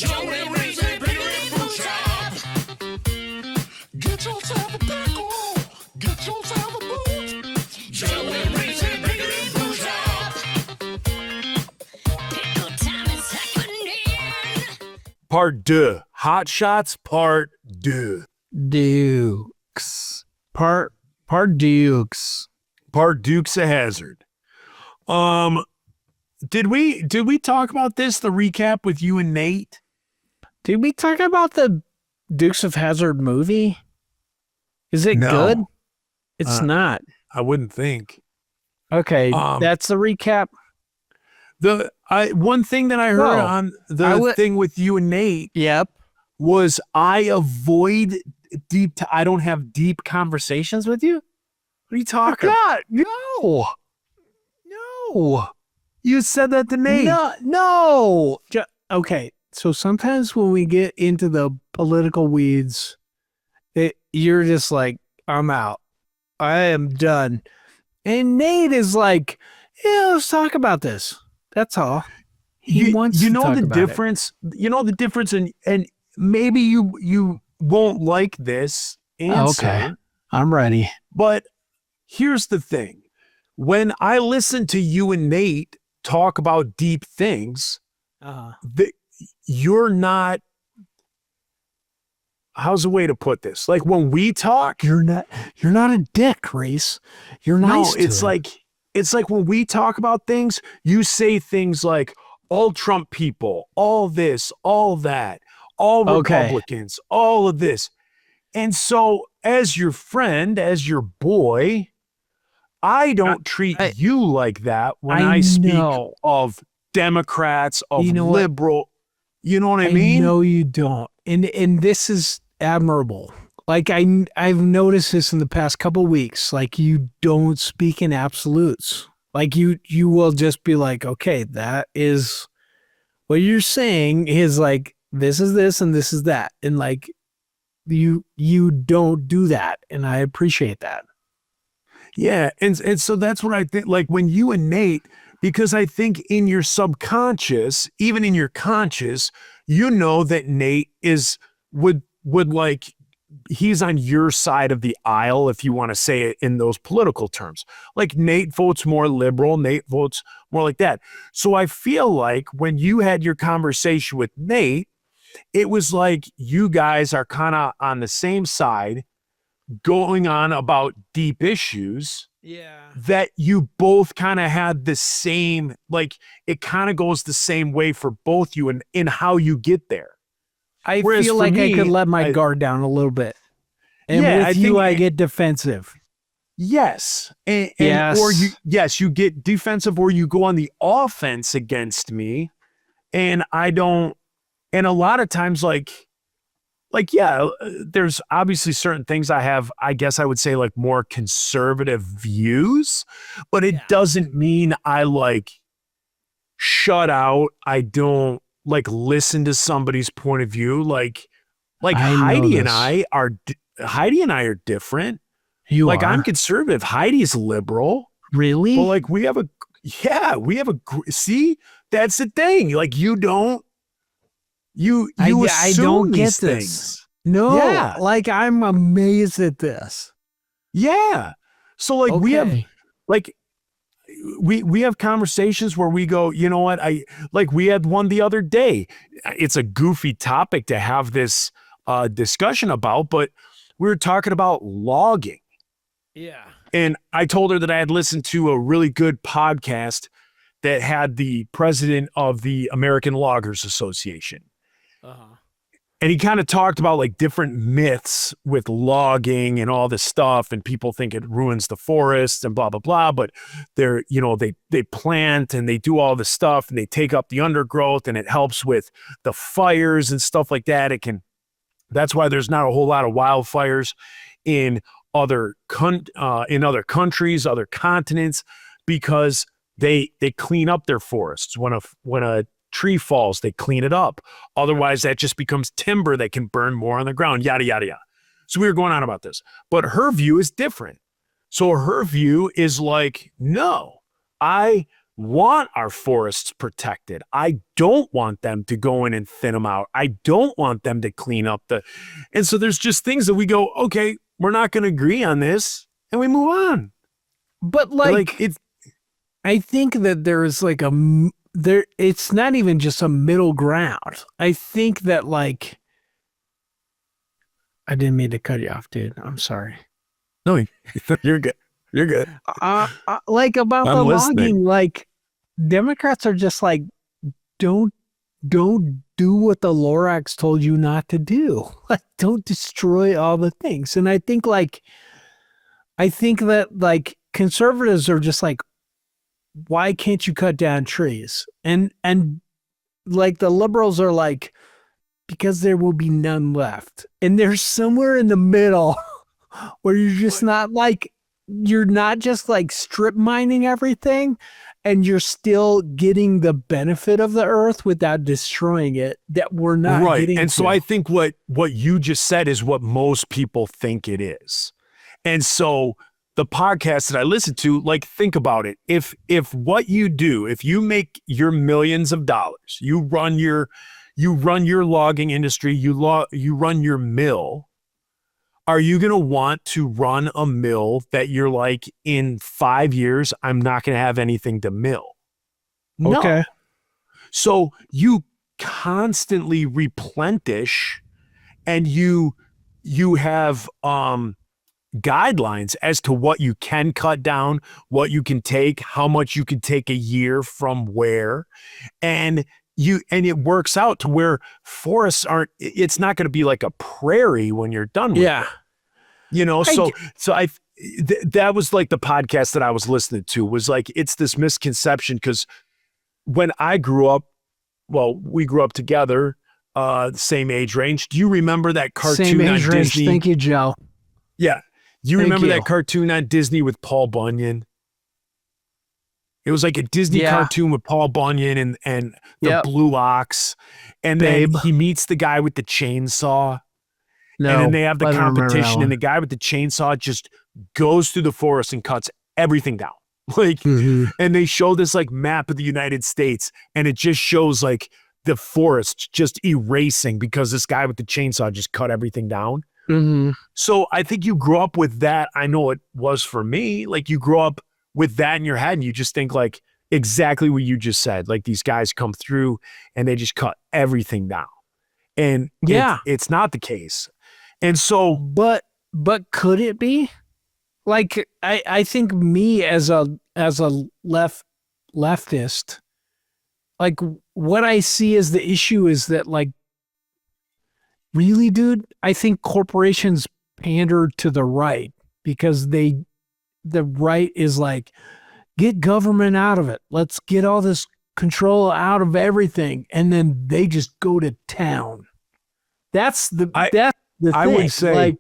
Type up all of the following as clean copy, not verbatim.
Joey Reese and Pickle Fruit Shop. Get yourself a pickle. Get yourself a boot. Joey Reese and Pickle Fruit Shop. Pickle time is happening. Part 2. Hot Shots Part 2. Dukes. Part Dukes. Part Dukes of Hazzard. Did we talk about this, the recap with you and Nate? Did we talk about the Dukes of Hazzard movie? Is it No. good? It's not. I wouldn't think. Okay, that's the recap. One thing that I heard on the thing with you and Nate Yep. was I avoid I don't have deep conversations with you. What are you talking about? God, no. You said that to Nate. No. Okay, so sometimes when we get into the political weeds, you're just like, I'm out. I am done. And Nate is like, yeah, let's talk about this. That's all. He wants to talk the about difference. You know the difference, and maybe you won't like this answer. Okay, I'm ready. But here's the thing. When I listen to you and Nate talk about deep things, you're not, how's the way to put this? Like when we talk, You're not a dick, Reese. You're nice. no, it's like when we talk about things, you say things like all Trump people, all this, all that, all Republicans, all of this. And so as your friend, as your boy, I don't treat you like that when I speak of Democrats, of liberal. You know what I mean? No, you don't. And this is admirable. Like I've noticed this in the past couple weeks. Like you don't speak in absolutes. Like you will just be like, okay, that is what you're saying is like this is this and this is that. And like you don't do that. And I appreciate that. Yeah. And so that's what I think. Like when you and Nate, because I think in your subconscious, even in your conscious, you know that Nate would like, he's on your side of the aisle, if you want to say it in those political terms. Like Nate votes more liberal, Nate votes more like that. So I feel like when you had your conversation with Nate, it was like you guys are kind of on the same side, going on about deep issues. Yeah. That you both kind of had the same, like it kind of goes the same way for both you and in how you get there. I Whereas feel for like me, I could let my guard down a little bit. And Yeah, with I get defensive. Yes. And Yes. or you get defensive or you go on the offense against me. And I don't, and a lot of times there's obviously certain things I have, I guess I would say like more conservative views, but it doesn't mean I like shut out. I don't like listen to somebody's point of view. Like Heidi and I are different. I'm conservative. Heidi's liberal. Really? But like see, that's the thing. Like you don't, I don't get these this. things. No, Yeah. like I'm amazed at this. Yeah. So like we have conversations where we go, you know what? We had one the other day. It's a goofy topic to have this discussion about, but we were talking about logging. Yeah. And I told her that I had listened to a really good podcast that had the president of the American Loggers Association. And he kind of talked about like different myths with logging and all this stuff. And people think it ruins the forests and blah, blah, blah. But they're, they plant and they do all this stuff and they take up the undergrowth and it helps with the fires and stuff like that. That's why there's not a whole lot of wildfires in other countries, other continents, because they clean up their forests. When a tree falls, they clean it up. Otherwise, that just becomes timber that can burn more on the ground, yada, yada, yada. So we were going on about this. But her view is different. So her view is like, no, I want our forests protected. I don't want them to go in and thin them out. I don't want them to clean up and so there's just things that we go, okay, we're not going to agree on this, and we move on. But like it's, I think that there's like it's not even just a middle ground. I think that like, I didn't mean to cut you off, dude. I'm sorry. no, you're good. You're good. Like about I'm the listening. logging, like Democrats are just like, don't do what the Lorax told you not to do. Like, don't destroy all the things. And I think that like conservatives are just like, why can't you cut down trees? And like the liberals are like, because there will be none left. And there's somewhere in the middle where you're not just like strip mining everything, and you're still getting the benefit of the earth without destroying it, that we're not right. getting And to. so I think what you just said is what most people think it is. And so the podcast that I listen to, like, think about it. If what you do, if you make your millions of dollars, you run your logging industry, you run your mill, are you going to want to run a mill that you're like, in 5 years, I'm not going to have anything to mill? No. Okay. So you constantly replenish, and you have guidelines as to what you can cut down, what you can take, how much you can take a year from where, and it works out to where forests aren't. It's not going to be like a prairie when you're done with it. You know, so that was like the podcast that I was listening to, was like, it's this misconception, because when I grew up, well, we grew up together, same age range. Do you remember that cartoon Same on age range. Disney? Thank you, Joe. Yeah. You Thank remember you. that cartoon on Disney with Paul Bunyan? It was like a Disney cartoon with Paul Bunyan and the blue ox. And then he meets the guy with the chainsaw. No, and then they have the I don't remember that competition, one. and the guy with the chainsaw just goes through the forest and cuts everything down. Like, Mhm. and they show this like map of the United States, and it just shows like the forest just erasing because this guy with the chainsaw just cut everything down. Mhm. So I think you grow up with that. I know it was for me. Like, you grow up with that in your head, and you just think like exactly what you just said. Like, these guys come through and they just cut everything down. And it's not the case. And so, but could it be? Like, I think me as a leftist, like, what I see as the issue is that, like, really, dude, I think corporations pander to the right because the right is like, get government out of it. Let's get all this control out of everything. And then they just go to town. That's the thing. I would say, like,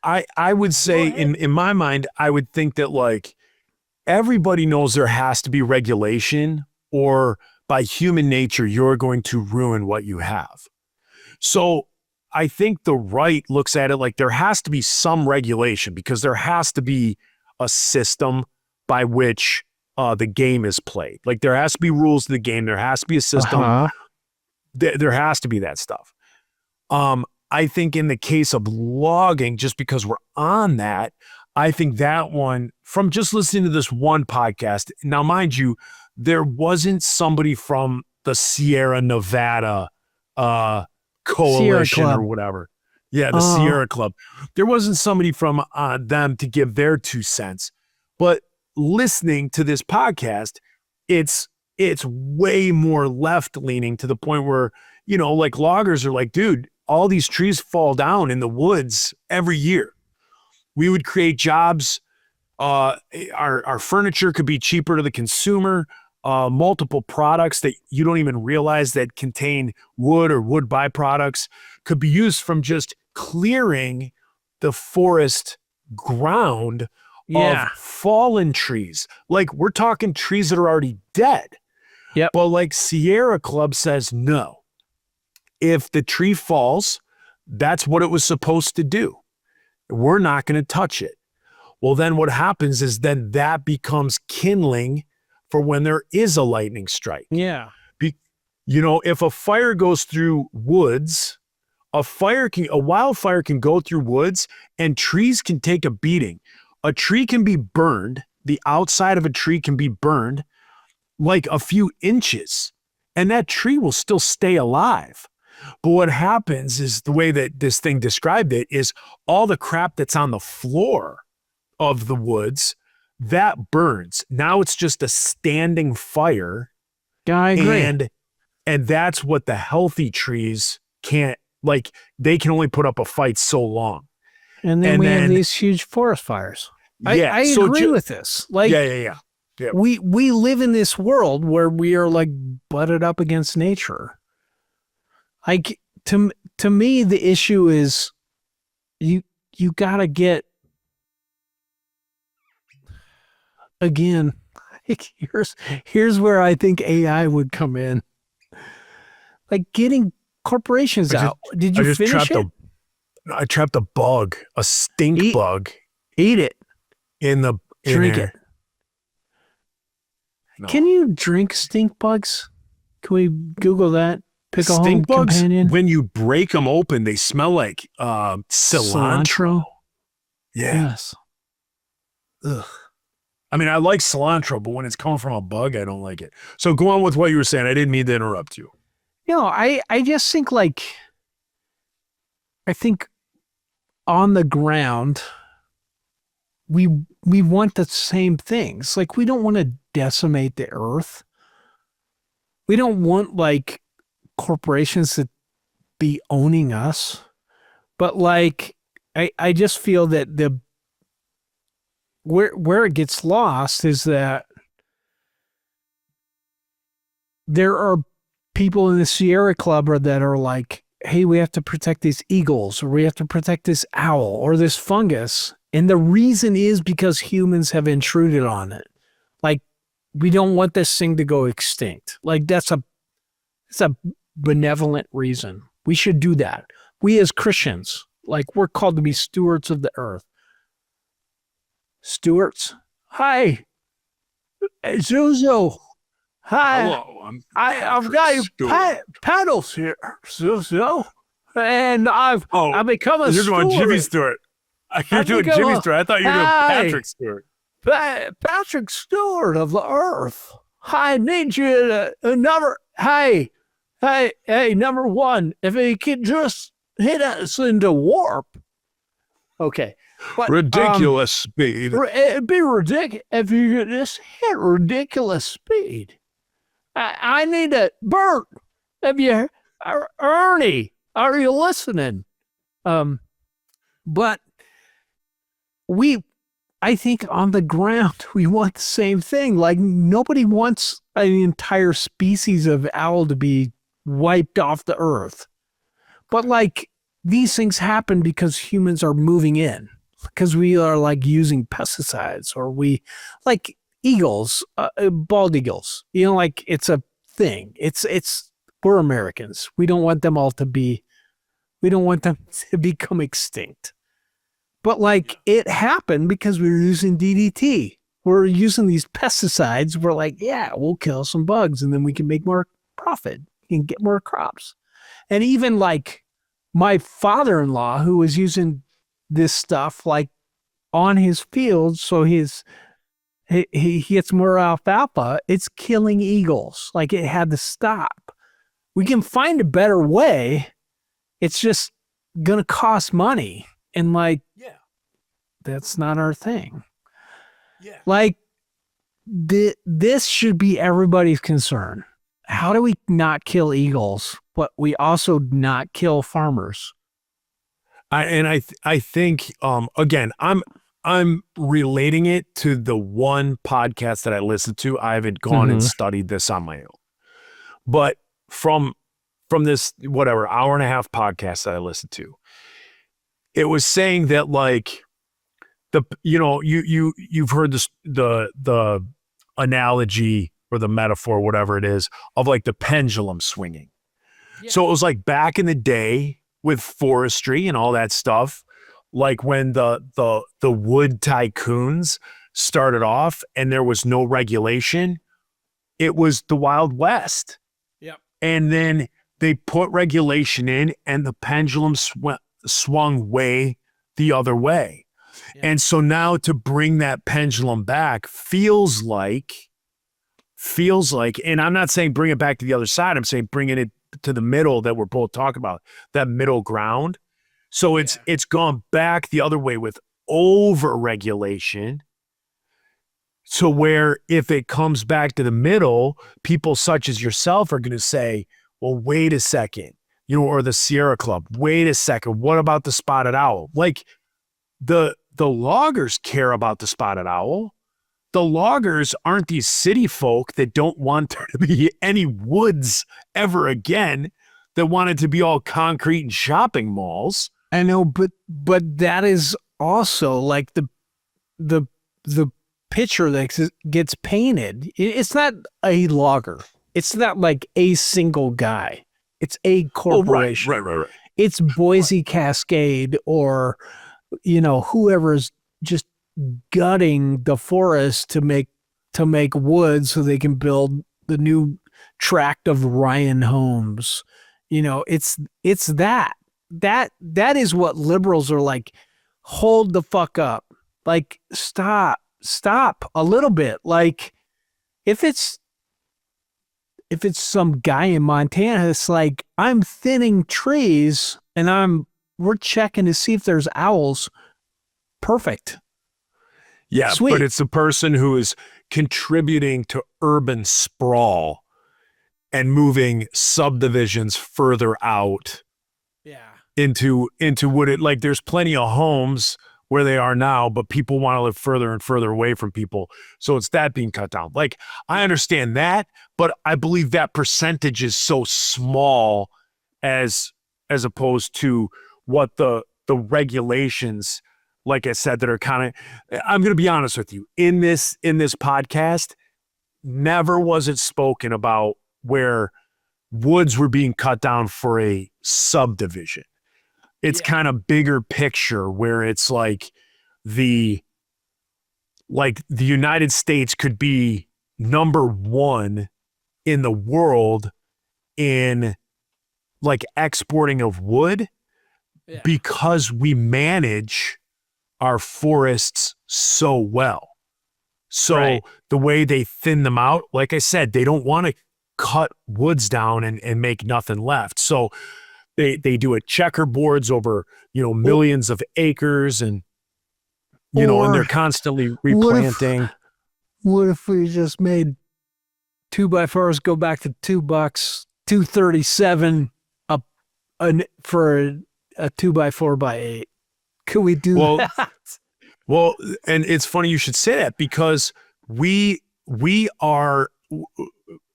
I would say in my mind, I would think that like everybody knows there has to be regulation, or by human nature, you're going to ruin what you have. So I think the right looks at it like there has to be some regulation, because there has to be a system by which the game is played. Like, there has to be rules to the game. There has to be a system. There has to be that stuff. I think in the case of logging, just because we're on that, I think that one, from just listening to this one podcast, now mind you, there wasn't somebody from the Sierra Nevada coalition or whatever. Yeah, the Sierra Club. There wasn't somebody from them to give their 2 cents. But listening to this podcast, it's way more left leaning, to the point where, you know, like, loggers are like, dude, all these trees fall down in the woods every year. We would create jobs. Our furniture could be cheaper to the consumer. Multiple products that you don't even realize that contain wood or wood byproducts could be used from just clearing the forest ground of fallen trees. Like, we're talking trees that are already dead. Yep. But like, Sierra Club says, no. If the tree falls, that's what it was supposed to do. We're not going to touch it. Well, then what happens is then that becomes kindling for when there is a lightning strike. Yeah. If a fire goes through woods, a wildfire can go through woods and trees can take a beating. A tree can be burned. The outside of a tree can be burned like a few inches, and that tree will still stay alive. But what happens is, the way that this thing described it, is all the crap that's on the floor of the woods, that burns. Now it's just a standing fire. Yeah, I agree. And that's what the healthy trees can't, like, they can only put up a fight so long. And then we have these huge forest fires. I agree with this. Like, yeah. We live in this world where we are like butted up against nature. Like, to me, the issue is you gotta get, again, here's where I think AI would come in. Like, getting corporations out. Did you finish it? I trapped a bug, a stink bug. Eat it. Drink it. No. Can you drink stink bugs? Can we Google that? Pick a stink bugs, companion. When you break them open, they smell like cilantro. Yeah. Yes. Ugh. I mean, I like cilantro, but when it's coming from a bug, I don't like it. So go on with what you were saying. I didn't mean to interrupt you. I just think, like, I think on the ground, we want the same things. Like, we don't want to decimate the earth. We don't want, like, corporations to be owning us. But, like, I just feel that where it gets lost is that there are people in the Sierra Club that are like, hey, we have to protect these eagles, or we have to protect this owl or this fungus. And the reason is because humans have intruded on it. Like, we don't want this thing to go extinct. Like, it's a benevolent reason. We should do that. We as Christians, like, we're called to be stewards of the earth. Stewards? Hi. Zuzu. Hi. Hello. I've got your paddles here, Zuzu. And I've become a You're steward. going Jimmy Stewart. You're doing Jimmy Stewart. I thought you were doing Patrick Stewart. Patrick Stewart of the earth. I need you to hey, number one, if he could just hit us into warp. Okay. But, ridiculous speed. It'd be ridiculous if you could just hit ridiculous speed. I need a Bert. Ernie, are you listening? But I think on the ground, we want the same thing. Like, nobody wants an entire species of owl to be wiped off the earth. But, like, these things happen because humans are moving in, because we are, like, using pesticides, or we, like, eagles, bald eagles, like, it's a thing. We're Americans. We don't want them to become extinct. But, like, it happened because we were using DDT. We're using these pesticides. We're like, yeah, we'll kill some bugs and then we can make more profit and get more crops. And even, like, my father-in-law, who was using this stuff, like, on his field, so he gets more alfalfa, it's killing eagles. Like, it had to stop. We can find a better way. It's just going to cost money. And, like, that's not our thing. Yeah. Like, this should be everybody's concern. How do we not kill eagles, but we also not kill farmers? I think, again, I'm relating it to the one podcast that I listened to. I haven't gone and studied this on my own. But from this, whatever, hour and a half podcast that I listened to, it was saying that, like, you've heard this, the analogy or the metaphor, whatever it is, of, like, the pendulum swinging. Yeah. So it was like back in the day with forestry and all that stuff, like when the wood tycoons started off and there was no regulation, it was the Wild West. Yep. And then they put regulation in and the pendulum swung way the other way. Yeah. And so now to bring that pendulum back feels like, and I'm not saying bring it back to the other side. I'm saying bringing it to the middle that we're both talking about, that middle ground. So it's gone back the other way with over-regulation. So where if it comes back to the middle, people such as yourself are going to say, well, wait a second, or the Sierra Club, wait a second, what about the spotted owl? Like the loggers care about the spotted owl. The loggers aren't these city folk that don't want there to be any woods ever again, that want it to be all concrete and shopping malls. I know, but that is also like the picture that gets painted. It's not a logger. It's not like a single guy. It's a corporation. Right. It's Boise Cascade or, whoever's just gutting the forest to make wood so they can build the new tract of Ryan Homes. It's that is what liberals are like. Hold the fuck up. Like, stop a little bit. Like, if it's some guy in Montana, it's like, I'm thinning trees and we're checking to see if there's owls. Perfect. Yeah, Sweet. But it's the person who is contributing to urban sprawl and moving subdivisions further out. Yeah. Into what it, like, there's plenty of homes where they are now, but people want to live further and further away from people. So it's that being cut down. Like, I understand that, but I believe that percentage is so small as opposed to what the regulations, like I said, that are kind of, I'm going to be honest with you, in this podcast, never was it spoken about where woods were being cut down for a subdivision. It's kind of bigger picture where it's like the United States could be number one in the world in like exporting of wood because we manage our forests so well. So the way they thin them out, like I said, they don't want to cut woods down and make nothing left. So they do it checkerboards over, millions of acres and and they're constantly replanting. What if we just made 2x4s go back to $2, $2.37 for a 2x4x8? Could we do that? Well, and it's funny you should say that because we are,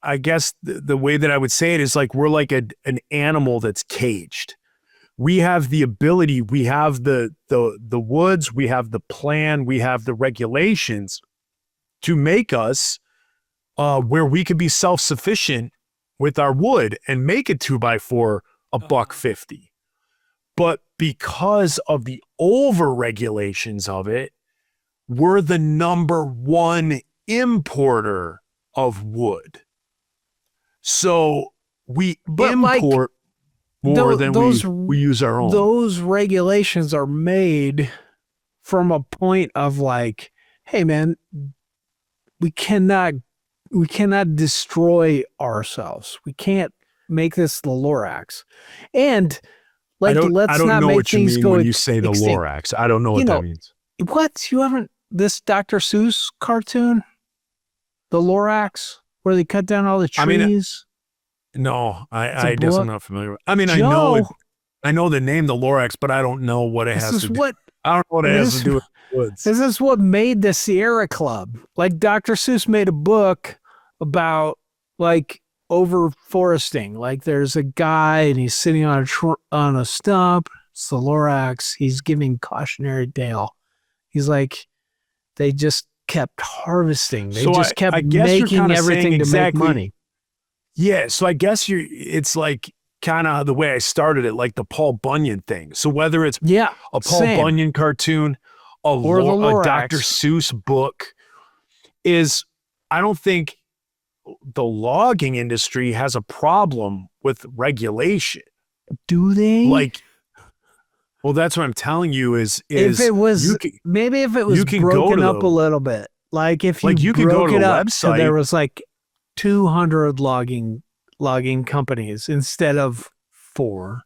I guess the way that I would say it is like we're like an animal that's caged. We have the ability, we have the woods, we have the plan, we have the regulations to make us where we could be self-sufficient with our wood and make a 2x4 $1.50. But because of the over regulations of it, we're the number one importer of wood. So we import more than we use our own. Those regulations are made from a point of like, hey man, we cannot destroy ourselves. We can't make this the Lorax. And like, let's not know make what things you mean go when you say the extinct. Lorax. I don't know what that means. What? You haven't, this Dr. Seuss cartoon, the Lorax, where they cut down all the trees? No, I guess I'm not familiar with it. I mean, I know the name, the Lorax, but I don't know what it has to do. I don't know what it has to do with woods. This is what made the Sierra Club. Like, Dr. Seuss made a book about like overforesting. Like, there's a guy and he's sitting on a stump. It's the Lorax. He's giving cautionary tale. He's like, they just kept harvesting. They just kept making everything to make money. Yeah, so I guess it's like kind of the way I started it, like the Paul Bunyan thing. So whether it's a Paul Bunyan cartoon, a Dr. Seuss book, I don't think the logging industry has a problem with regulation. Do they? Like, well, that's what I'm telling you is if it was you can, maybe if it was you can go broken to up the- a little bit, like if you, Like, you can broke go to it the up so website. there was like 200 logging companies instead of 4.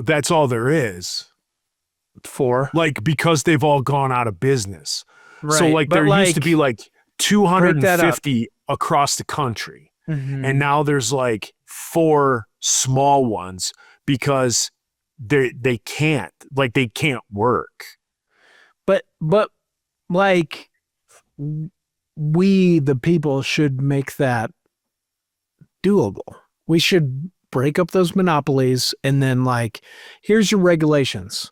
that's all there is. Like, because they've all gone out of business. Right. So like but there used to be like 250 up. across the country. Mhm. And now there's like 4 small ones because they can't work. but like we the people should make that doable. We should break up those monopolies and then like here's your regulations.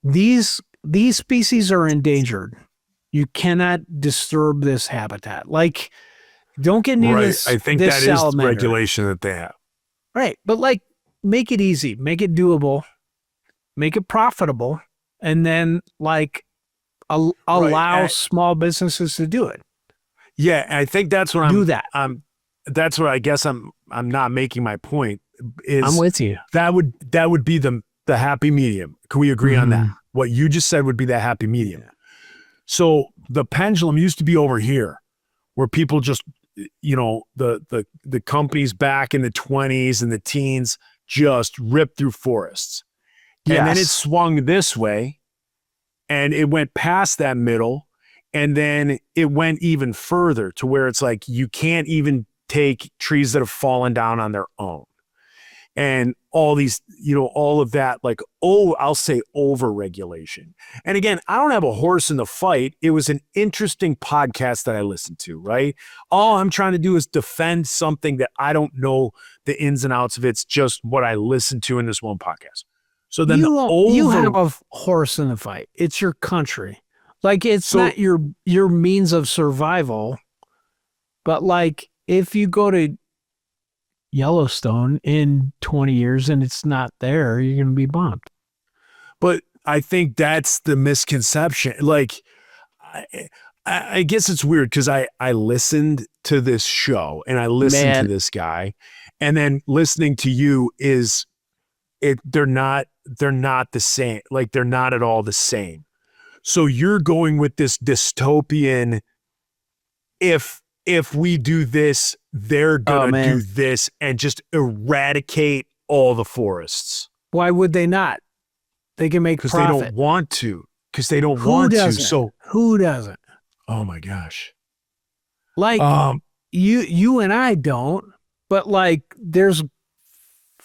These species are endangered. You cannot disturb this habitat. Like don't get near this. I think this that is the salamander. regulation that they have. Right. But like make it easy, make it doable, make it profitable, and then like allow and- small businesses to do it. Yeah, I think that's what Do that. that's what I guess I'm not making my point is I'm with you. that would be the happy medium. Can we agree on that? What you just said would be the happy medium. So the pendulum used to be over here where people just, you know, the companies back in the 20s and the teens just ripped through forests. And then it Yes. swung this way and it went past that middle. And then it went even further to where it's like you can't even take trees that have fallen down on their own. And all these, you know, all of that, like, I'll say over-regulation. And again, I don't have a horse in the fight. It was an interesting podcast that I listened to, right? All I'm trying to do is defend something that I don't know the ins and outs of. It's just what I listened to in this one podcast. So then you have a horse in the fight. It's your country. Like it's not your means of survival. But like if you go to Yellowstone in 20 years and it's not there, you're going to be bummed. But I think that's the misconception. Like, I guess it's weird because I listened to this show and I listened to this guy, and then listening to you is they're not the same. Like they're not at all the same. So you're going with this dystopian, if we do this, they're gonna do this and just eradicate all the forests. Why would they not? They can make Because profit. they don't want to. Because they don't Who want doesn't? to. So, Who doesn't? oh my gosh. Like you and I don't, but like there's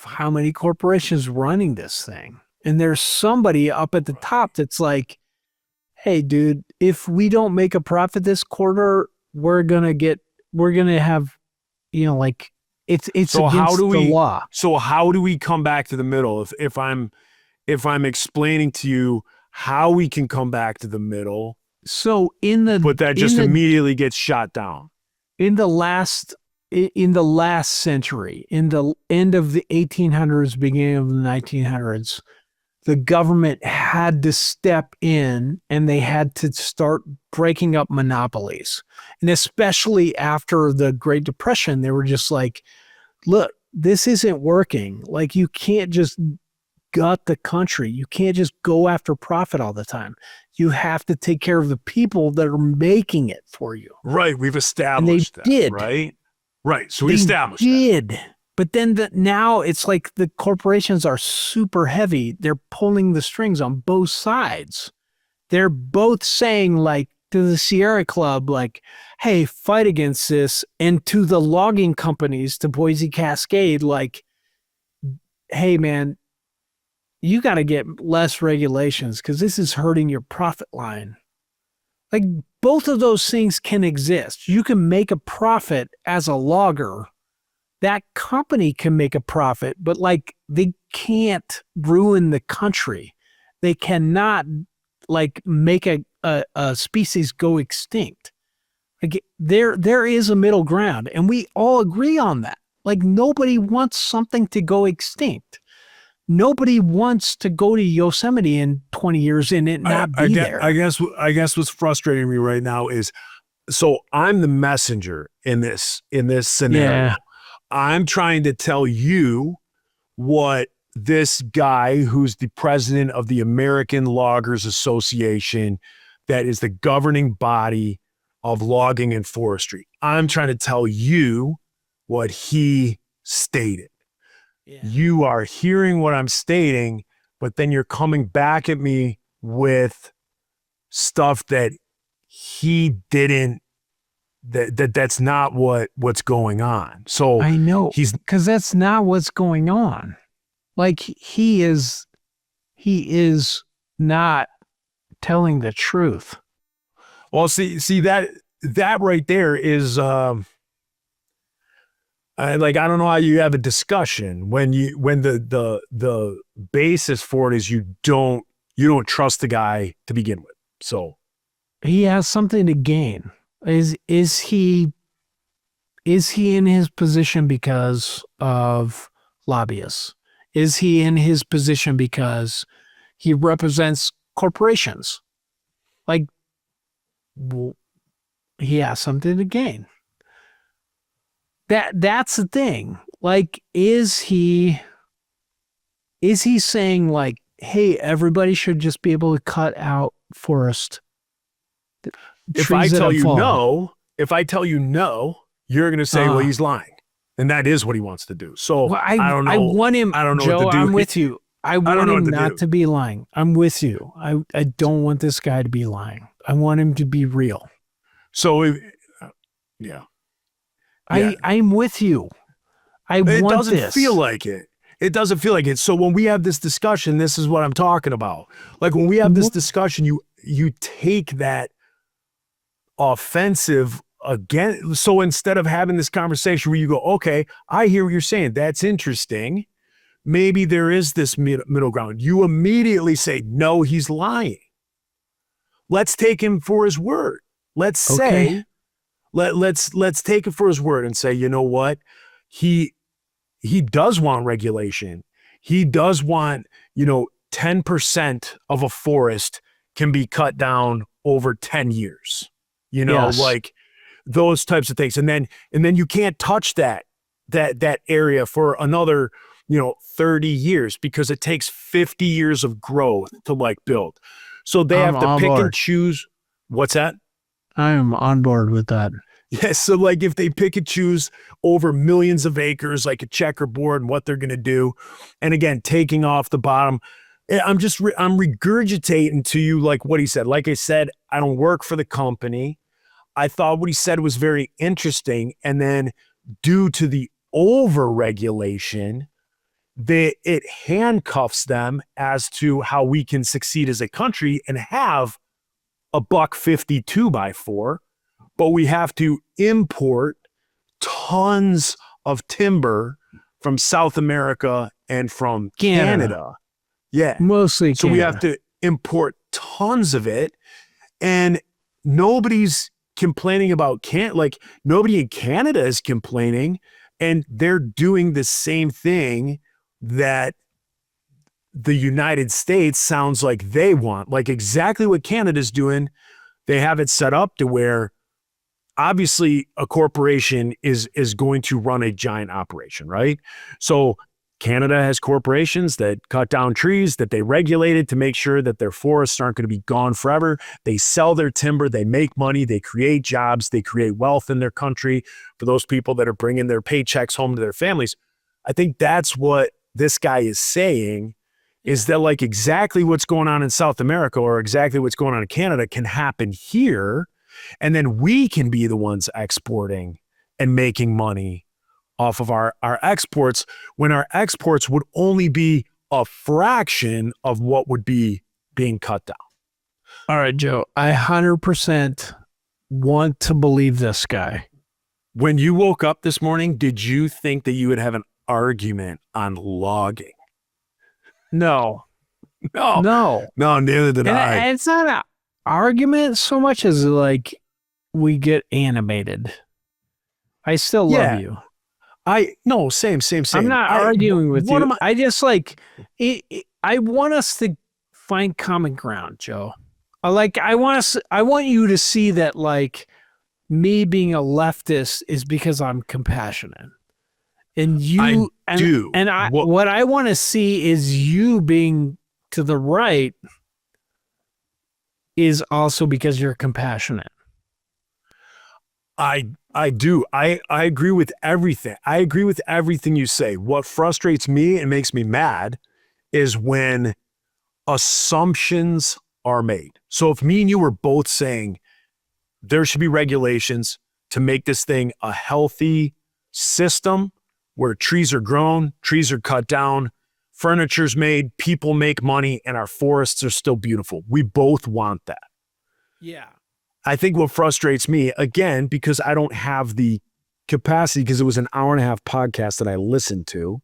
how many corporations running this thing? And there's somebody up at the top that's like, hey dude, if we don't make a profit this quarter, we're gonna have, you know, like it's So against how do the we- law. So how do we come back to the middle? If I'm explaining to you how we can come back to the middle, So but that just immediately gets shot down. in the last century, in the end of the 1800s, beginning of the 1900s, the government had to step in and they had to start breaking up monopolies. And especially after the Great Depression, they were just like, look, this isn't working. Like you can't just gut the country. You can't just go after profit all the time. You have to take care of the people that are making it for you. Right. We've established that. did. Right. Right. So we They established that. did. But then now it's like the corporations are super heavy. They're pulling the strings on both sides. They're both saying like to the Sierra Club, like, hey, fight against this. And to the logging companies, to Boise Cascade, like, hey, man, you got to get less regulations because this is hurting your profit line. Like both of those things can exist. You can make a profit as a logger. That company can make a profit, but like they can't ruin the country. They cannot like make a species go extinct. Like there is a middle ground, and we all agree on that. Like nobody wants something to go extinct. Nobody wants to go to Yosemite in 20 years and it not be there. I guess what's frustrating me right now is so I'm the messenger in this scenario. Yeah. I'm trying to tell you what this guy who's the president of the American Loggers Association, that is the governing body of logging and forestry. I'm trying to tell you what he stated. Yeah. You are hearing what I'm stating, but then you're coming back at me with stuff that he didn't, that's not what's going on. So I know, he's because that's not what's going on. Like he is not telling the truth. well, see that right there is I don't know how you have a discussion when the basis for it is you don't trust the guy to begin with. So He has something to gain. Is he in his position because of lobbyists? Is he in his position because he represents corporations? Like, well, he has something to gain. That's the thing. Like, is he saying like, hey, everybody should just be able to cut out forest? if I tell you no, you're going to say, well, he's lying. And that is what he wants to do. So Well, I don't know. I want him. I don't know Joe, what to do. I'm with you. I want know him what to not do. to be lying. I'm with you. I don't want this guy to be lying. I want him to be real. So yeah. Yeah. I'm with you. I It want doesn't this. feel like it. It doesn't feel like it. So when we have this discussion, this is what I'm talking about. Like when we have this discussion, you take that offensive again. So instead of having this conversation where you go, okay, I hear what you're saying. That's interesting. Maybe there is this middle ground. You immediately say, no, he's lying. Let's take him for his word. Let's say, let's take it for his word and say, you know what? He does want regulation. He does want, 10% of a forest can be cut down over 10 years. Yes. Like those types of things. And then you can't touch that area for another, 30 years because it takes 50 years of growth to like build. So they I'm have to on pick and board. choose. What's that? I am on board with that. Yeah, so like if they pick and choose over millions of acres, like a checkerboard, and what they're going to do, and again, taking off the bottom, I'm regurgitating to you like what he said. Like I said, I don't work for the company. I thought what he said was very interesting, and then due to the over-regulation, it handcuffs them as to how we can succeed as a country and have a $1.50 2x4. But we have to import tons of timber from South America and from Canada. Yeah. Mostly So we have to import tons of it. And nobody's complaining about nobody in Canada is complaining. And they're doing the same thing that the United States sounds like they want. Like exactly what Canada's doing. They have it set up to where obviously a corporation is going to run a giant operation, right? So Canada has corporations that cut down trees that they regulated to make sure that their forests aren't going to be gone forever. They sell their timber, they make money, they create jobs, they create wealth in their country for those people that are bringing their paychecks home to their families. I think that's what this guy is saying, is that like exactly what's going on in South America or exactly what's going on in Canada can happen here. And then we can be the ones exporting and making money off of our exports when our exports would only be a fraction of what would be being cut down. All right, Joe, I 100% want to believe this guy. When you woke up this morning, did you think that you would have an argument on logging? No, No, neither did I. And it's not an argument so much as like we get animated. I still love you. No, same. I'm not arguing with you. I just like I want us to find common ground, Joe. I want you to see that like me being a leftist is because I'm compassionate. And you do. And what I want to see is you being to the right is also because you're compassionate. I do. I agree with everything. I agree with everything you say. What frustrates me and makes me mad is when assumptions are made. So if me and you were both saying there should be regulations to make this thing a healthy system where trees are grown, trees are cut down, furniture's made, people make money, and our forests are still beautiful. We both want that. Yeah. I think what frustrates me, again, because I don't have the capacity, because it was an 1.5-hour podcast that I listened to,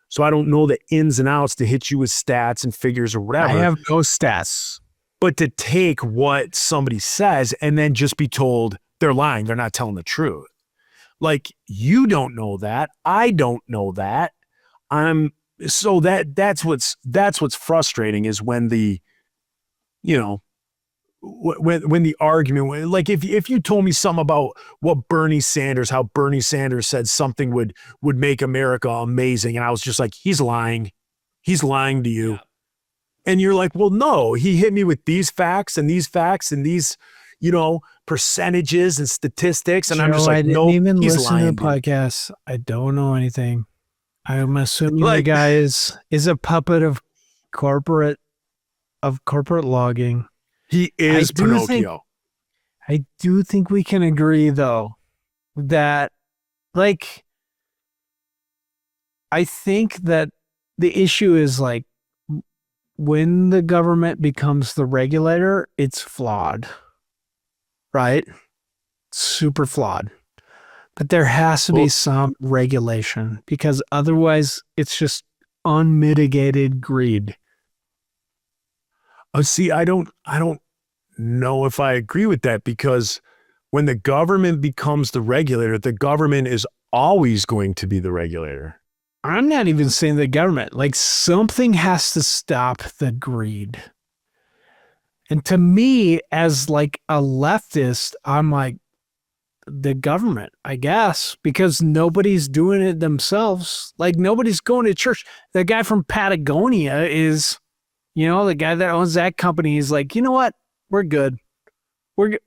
so I don't know the ins and outs to hit you with stats and figures or whatever. I have no stats. But to take what somebody says and then just be told they're lying, they're not telling the truth. Like, you don't know that. I don't know that. So that's what's frustrating is when the, you know, when the argument, like if you told me something about what how Bernie Sanders said something would make America amazing, and I was just like, he's lying to you. Yeah. And you're like, well, no, he hit me with these facts and these you know, percentages and statistics. And Joe, I'm just like, I didn't no, even he's listen lying to the podcast. I don't know anything. I'm assuming the guy is a puppet of corporate logging. He is Pinocchio. I do think we can agree, though, that, like, I think that the issue is, like, when the government becomes the regulator, it's flawed, right? Super flawed. But there has to be some regulation, because otherwise it's just unmitigated greed. Oh, see, I don't know if I agree with that, because when the government becomes the regulator, the government is always going to be the regulator. I'm not even saying the government. Like, something has to stop the greed. And to me, as like a leftist, I'm like, the government, I guess, because nobody's doing it themselves. Like, nobody's going to church. The guy from Patagonia is, you know, the guy that owns that company is like, you know what? We're good. We're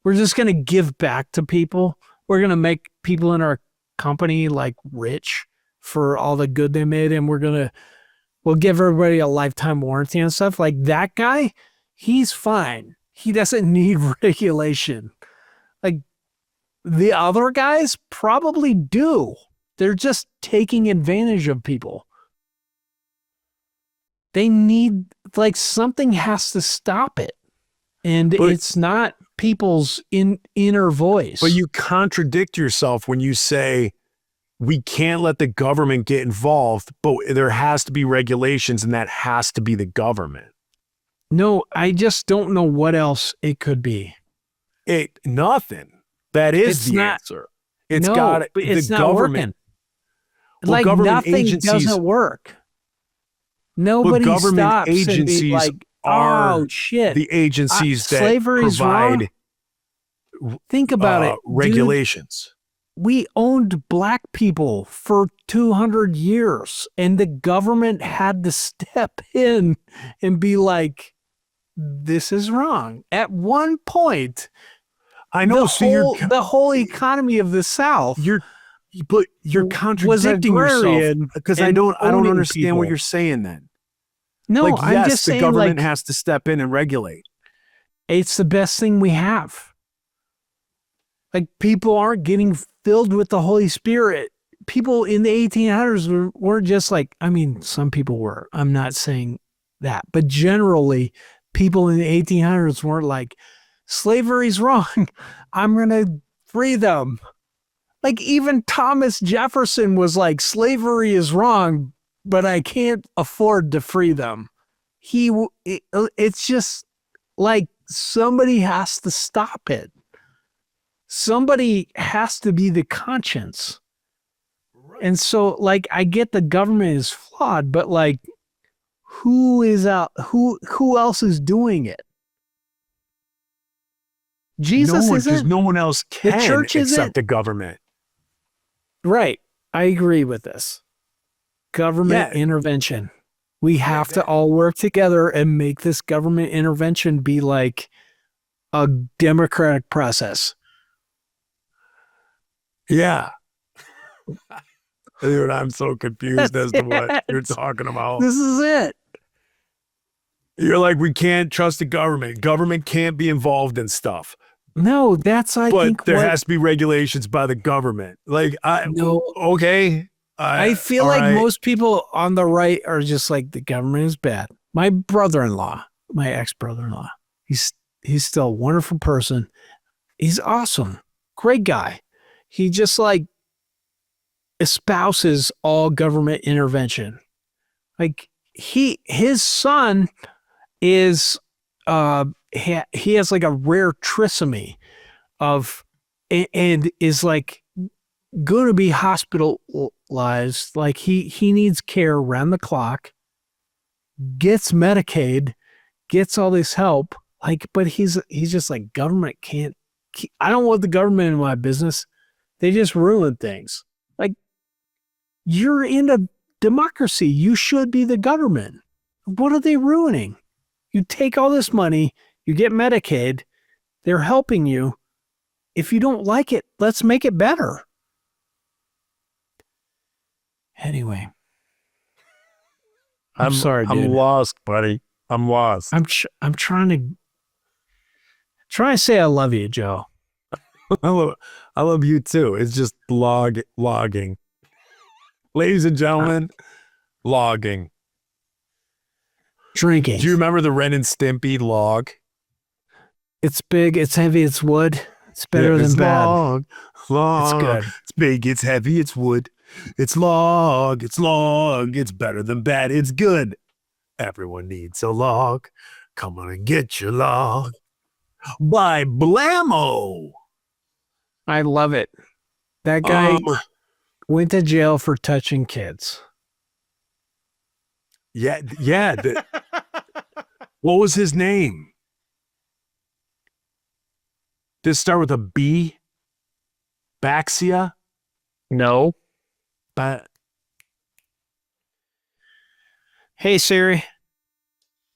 just gonna give back to people. We're gonna make people in our company like rich for all the good they made, and we'll give everybody a lifetime warranty and stuff. Like, that guy, he's fine. He doesn't need regulation. Like, the other guys probably do. They're just taking advantage of people. They need, like, something has to stop it. And it's not people's inner voice. But you contradict yourself when you say we can't let the government get involved, but there has to be regulations, and that has to be the government. No, I just don't know what else it could be. Nothing. That is the answer. It's not working. Well, like, government nothing agencies doesn't work. Nobody stops agencies and be like, are oh shit, the agencies that slavery's provide wrong. Think about it, regulations. Dude, we owned black people for 200 years, and the government had to step in and be like, this is wrong. At one point, I know. The whole economy of the South. You're contradicting yourself, because I don't understand people. What you're saying then. No, like, I'm yes, just saying, the government like, has to step in and regulate. It's the best thing we have. Like, people aren't getting filled with the Holy Spirit. People in the 1800s weren't just like, I mean, some people were. I'm not saying that. But generally, people in the 1800s weren't like, slavery's wrong. I'm going to free them. Like, even Thomas Jefferson was like, slavery is wrong, but I can't afford to free them. It's just like, somebody has to stop it. Somebody has to be the conscience. Right. And so, like, I get the government is flawed, but like, who else is doing it? Jesus because isn't. no one else can church isn't. except the government. Right. I agree with this. Government Yeah. intervention. We have to all work together and make this government intervention be like a democratic process. Yeah. Dude, I'm so confused as to what you're talking about. This is it. You're like, we can't trust the government. Government can't be involved in stuff. No, that's I But think there what, has to be regulations by the government. Like, No. okay. I feel all like right. most people on the right are just like the government is bad. My brother-in-law, my ex-brother-in-law, he's still a wonderful person. He's awesome. Great guy. He just like espouses all government intervention. Like his son is he has like a rare trisomy of and is like going to be hospitalized. Like he needs care around the clock, gets Medicaid, gets all this help. Like, but he's just like, government can't. I don't want the government in my business. They just ruin things. Like, you're in a democracy. You should be the government. What are they ruining? You take all this money, you get Medicaid, they're helping you. If you don't like it, let's make it better. Anyway. I'm sorry, dude. I'm lost, buddy. I'm lost. I'm trying to say I love you, Joe. I love you too. It's just logging. Ladies and gentlemen, logging. Drinking. Do you remember the Ren and Stimpy log? It's big, it's heavy, it's wood. It's better It's than bad. log. It's good. It's big, it's heavy, it's wood. It's log. It's better than bad. It's good. Everyone needs a log. Come on and get your log. By Blammo. I love it. That guy went to jail for touching kids. Yeah. What was his name? Did it start with a B? Baxia? No. But Hey Siri,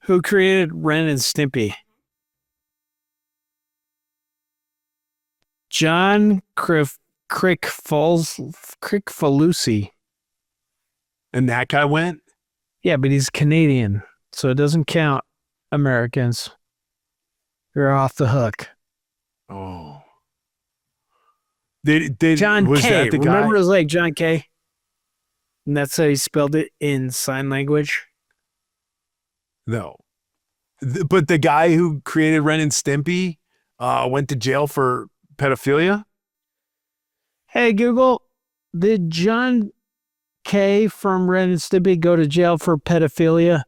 who created Ren and Stimpy? John Crickfalusi. and that guy went? Yeah, but he's Canadian, so it doesn't count. Americans, you're off the hook. Oh. Did John was K. that the guy? Remember his like John K. And that's how he spelled it in sign language. No. But the guy who created Ren and Stimpy went to jail for pedophilia? Hey Google, did John K. from Ren and Stimpy go to jail for pedophilia?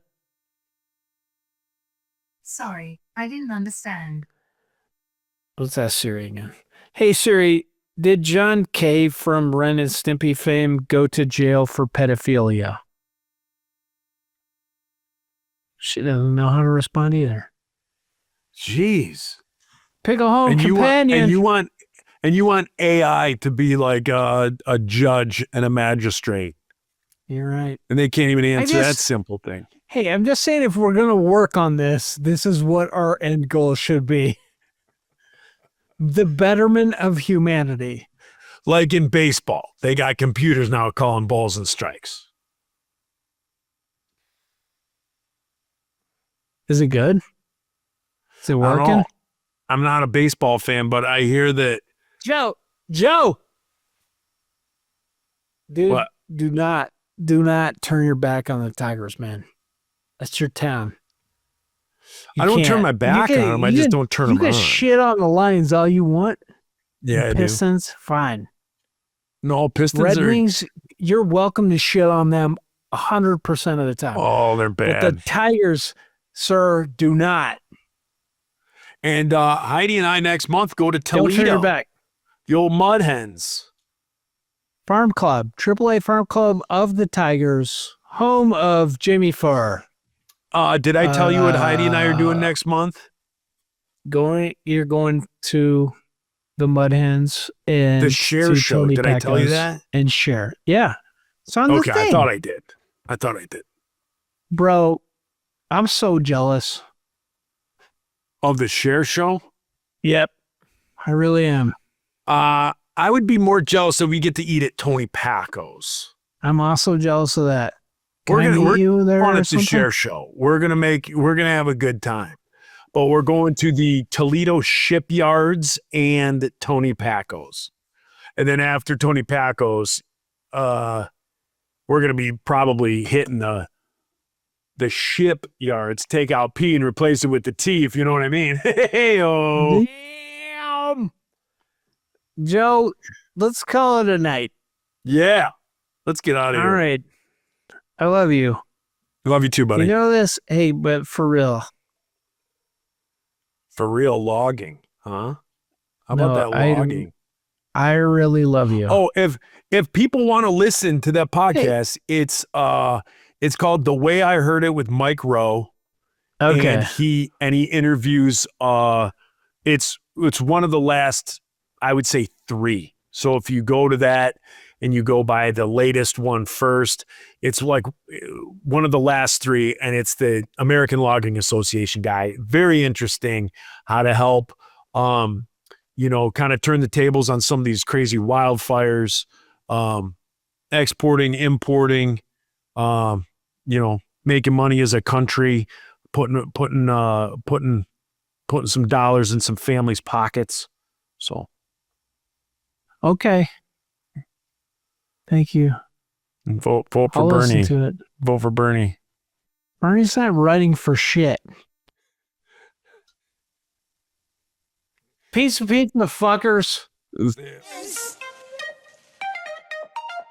Sorry, I didn't understand. Let's ask Siri again. Hey Siri, did John K. from Ren and Stimpy fame go to jail for pedophilia? She doesn't know how to respond either. Jeez. Pick a home And companion. you want AI to be like a judge and a magistrate. You're right. And they can't even answer that just- simple thing. Hey, I'm just saying if we're going to work on this, this is what our end goal should be. The betterment of humanity. Like in baseball, they got computers now calling balls and strikes. Is it good? Is it I don't working? know. I'm not a baseball fan, but I hear that. Joe! Dude, What? do not turn your back on the Tigers, man. That's your town. You I don't turn can't. my back You can- on them. I you just can- don't turn You them can on. shit on the Lions all you want. Yeah, I do. Pistons, fine. No, Pistons Red are. Wings, you're welcome to shit on them 100% of the time. Oh, they're but bad. the Tigers, sir, do not. And Heidi and I next month go to Don't turn your Toledo. back. The old Mud Hens. Farm Club, AAA Farm Club of the Tigers, home of Jamie Farr. Did I tell you what Heidi and I are doing next month? You're going to the Mud Hens and The Cher to show. Tony Did I tell you Pecos that? And Cher. Yeah. It's on Okay, the thing. I thought I did. Bro, I'm so jealous. Of the Cher show? Yep. I really am. I would be more jealous if we get to eat at Tony Pacos. I'm also jealous of that. Can We're I gonna meet we're you there on or at the something? Cher show. We're gonna have a good time. But we're going to the Toledo Shipyards and Tony Pacos. And then after Tony Pacos, we're gonna be probably hitting the shipyards, take out P and replace it with the T, if you know what I mean. Hey-o. Damn. Joe, let's call it a night. Yeah. Let's get out of All here. right. I love you. Love you too, buddy. You know this? Hey, but for real. For real logging, huh? How about No, that logging? I really love you. Oh, if people want to listen to that podcast, it's called The Way I Heard It with Mike Rowe. okay. And he interviews it's one of the last, I would say, 3. So if you go to that and you go by the latest one first, it's like one of the last 3, and it's the American Logging Association guy. Very interesting how to help kind of turn the tables on some of these crazy wildfires, exporting, importing, making money as a country, putting some dollars in some families' pockets. So Okay. Thank you. and vote for I'll Bernie. listen to it. Vote for Bernie. Bernie's not running for shit. Piece of pizza, fuckers. Yes.